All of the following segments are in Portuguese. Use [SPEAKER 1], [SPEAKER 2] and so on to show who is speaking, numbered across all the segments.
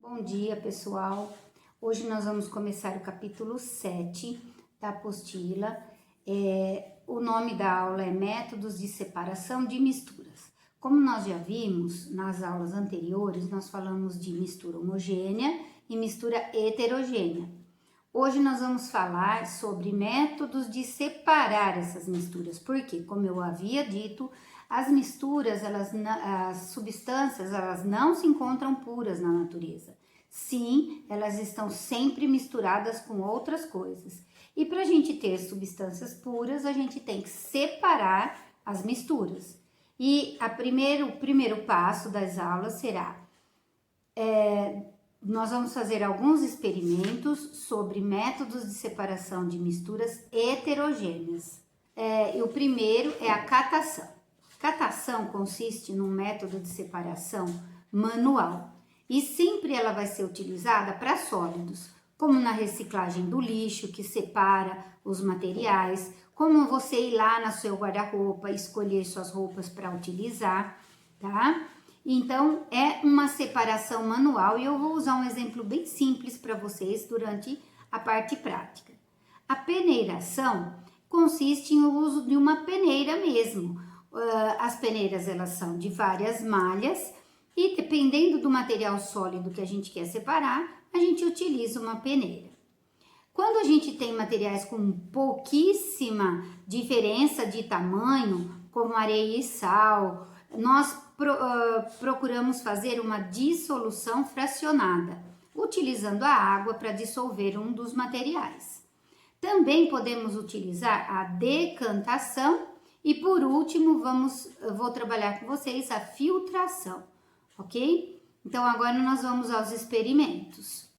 [SPEAKER 1] Bom dia, pessoal. Hoje nós vamos começar o capítulo 7 da apostila. O nome da aula é Métodos de Separação de Misturas. Como nós já vimos nas aulas anteriores, nós falamos de mistura homogênea e mistura heterogênea. Hoje nós vamos falar sobre métodos de separar essas misturas, porque, como eu havia dito, as misturas, as substâncias, elas não se encontram puras na natureza. Sim, elas estão sempre misturadas com outras coisas. E para a gente ter substâncias puras, a gente tem que separar as misturas. E o primeiro passo das aulas será... nós vamos fazer alguns experimentos sobre métodos de separação de misturas heterogêneas. E o primeiro é a catação. Catação consiste num método de separação manual e sempre ela vai ser utilizada para sólidos, como na reciclagem do lixo, que separa os materiais, como você ir lá no seu guarda-roupa, escolher suas roupas para utilizar, tá? Então, é uma separação manual e eu vou usar um exemplo bem simples para vocês durante a parte prática. A peneiração consiste no uso de uma peneira mesmo. As peneiras, elas são de várias malhas e dependendo do material sólido que a gente quer separar, a gente utiliza uma peneira. Quando a gente tem materiais com pouquíssima diferença de tamanho, como areia e sal, nós procuramos fazer uma dissolução fracionada, utilizando a água para dissolver um dos materiais. Também podemos utilizar a decantação e, por último, vou trabalhar com vocês a filtração, ok? Então, agora nós vamos aos experimentos.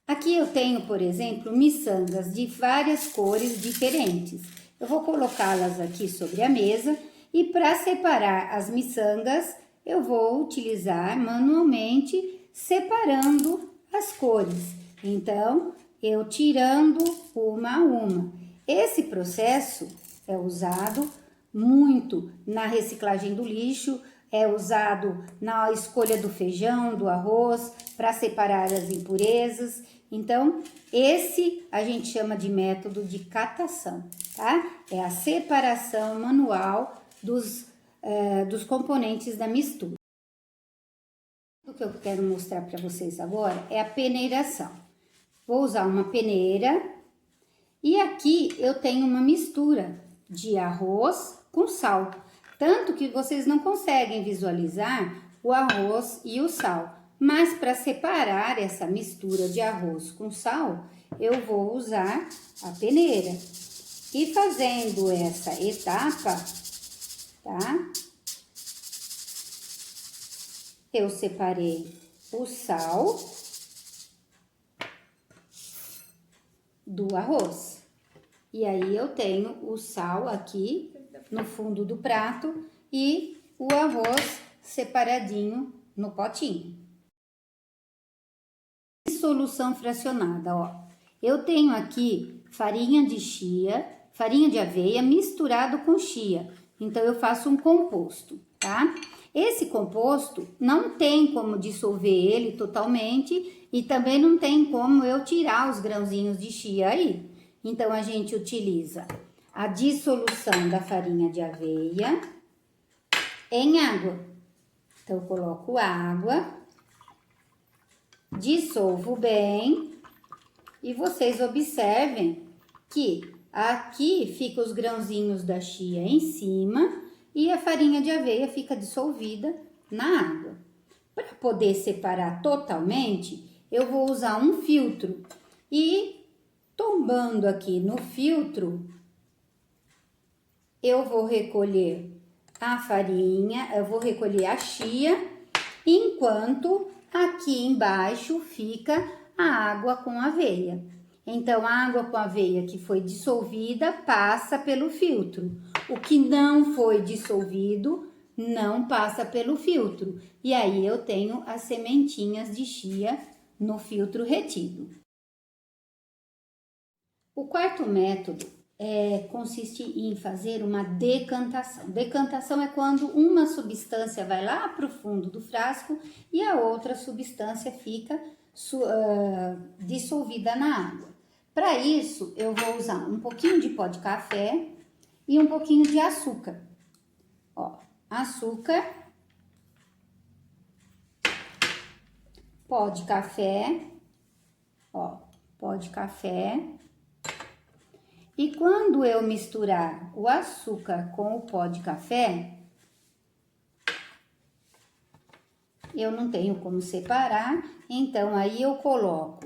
[SPEAKER 1] Aqui eu tenho, por exemplo, miçangas de várias cores diferentes. Eu vou colocá-las aqui sobre a mesa e para separar as miçangas, eu vou utilizar manualmente, separando as cores. Então, eu tirando uma a uma. Esse processo é usado muito na reciclagem do lixo, é usado na escolha do feijão, do arroz, para separar as impurezas. Então, esse a gente chama de método de catação, tá? É a separação manual dos componentes da mistura. O que eu quero mostrar para vocês agora é a peneiração. Vou usar uma peneira e aqui eu tenho uma mistura de arroz com sal, tanto que vocês não conseguem visualizar o arroz e o sal. Mas para separar essa mistura de arroz com sal, eu vou usar a peneira. E fazendo essa etapa, tá? Eu separei o sal do arroz. E aí eu tenho o sal aqui no fundo do prato e o arroz separadinho no potinho. Solução fracionada, ó. Eu tenho aqui farinha de chia, farinha de aveia misturado com chia. Então eu faço um composto, tá? Esse composto não tem como dissolver ele totalmente e também não tem como eu tirar os grãozinhos de chia aí. Então a gente utiliza a dissolução da farinha de aveia em água. Então eu coloco água, dissolvo bem e vocês observem que aqui fica os grãozinhos da chia em cima e a farinha de aveia fica dissolvida na água. Para poder separar totalmente, eu vou usar um filtro e tombando aqui no filtro, eu vou recolher a farinha, eu vou recolher a chia, enquanto aqui embaixo fica a água com aveia. Então, a água com aveia que foi dissolvida passa pelo filtro. O que não foi dissolvido não passa pelo filtro. E aí eu tenho as sementinhas de chia no filtro retido. O quarto método consiste em fazer uma decantação. Decantação é quando uma substância vai lá para o fundo do frasco e a outra substância fica dissolvida na água. Para isso, eu vou usar um pouquinho de pó de café e um pouquinho de açúcar. Ó, açúcar, pó de café, ó, pó de café. E quando eu misturar o açúcar com o pó de café, eu não tenho como separar, então aí eu coloco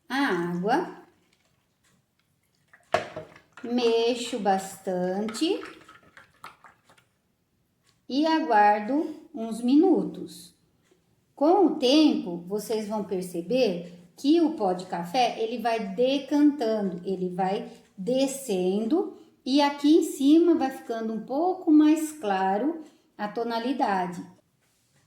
[SPEAKER 1] a água, mexo bastante e aguardo uns minutos. Com o tempo, vocês vão perceber que o pó de café, ele vai decantando, ele vai descendo e aqui em cima vai ficando um pouco mais claro a tonalidade.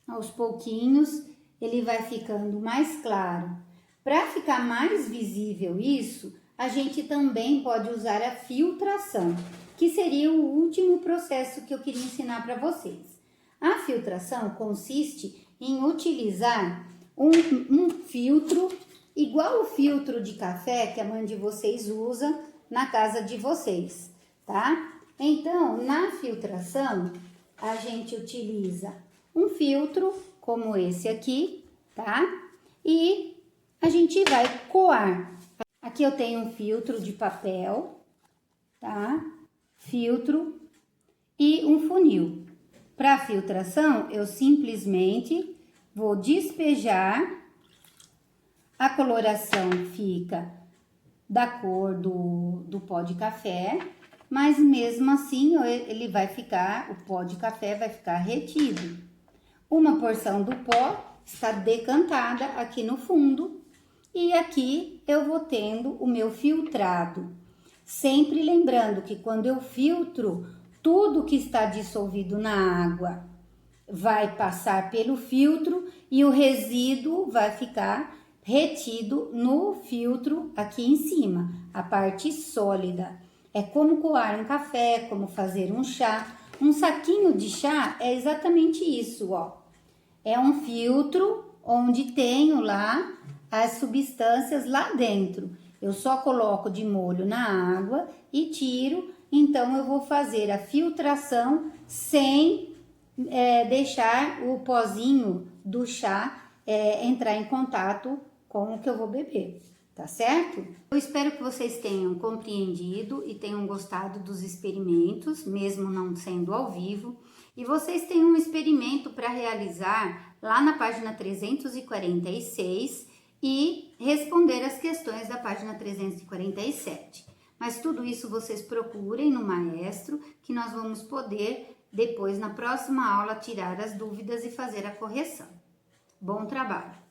[SPEAKER 1] Aos pouquinhos, ele vai ficando mais claro. Para ficar mais visível isso, a gente também pode usar a filtração, que seria o último processo que eu queria ensinar para vocês. A filtração consiste em utilizar um filtro igual o filtro de café que a mãe de vocês usa na casa de vocês, tá? Então, na filtração, a gente utiliza um filtro como esse aqui, tá? E a gente vai coar. Aqui eu tenho um filtro de papel, tá? Filtro e um funil. Para filtração, eu simplesmente vou despejar, a coloração fica da cor do pó de café, mas mesmo assim ele vai ficar, o pó de café vai ficar retido. Uma porção do pó está decantada aqui no fundo e aqui eu vou tendo o meu filtrado. Sempre lembrando que quando eu filtro, tudo que está dissolvido na água vai passar pelo filtro e o resíduo vai ficar retido no filtro aqui em cima, a parte sólida. É como coar um café, como fazer um chá. Um saquinho de chá é exatamente isso, ó. É um filtro onde tenho lá as substâncias lá dentro. Eu só coloco de molho na água e tiro, então eu vou fazer a filtração sem deixar o pozinho do chá entrar em contato com o que eu vou beber, tá certo? Eu espero que vocês tenham compreendido e tenham gostado dos experimentos, mesmo não sendo ao vivo. E vocês têm um experimento para realizar lá na página 346 e responder as questões da página 347. Mas tudo isso vocês procurem no maestro, que nós vamos poder depois, na próxima aula, tirar as dúvidas e fazer a correção. Bom trabalho!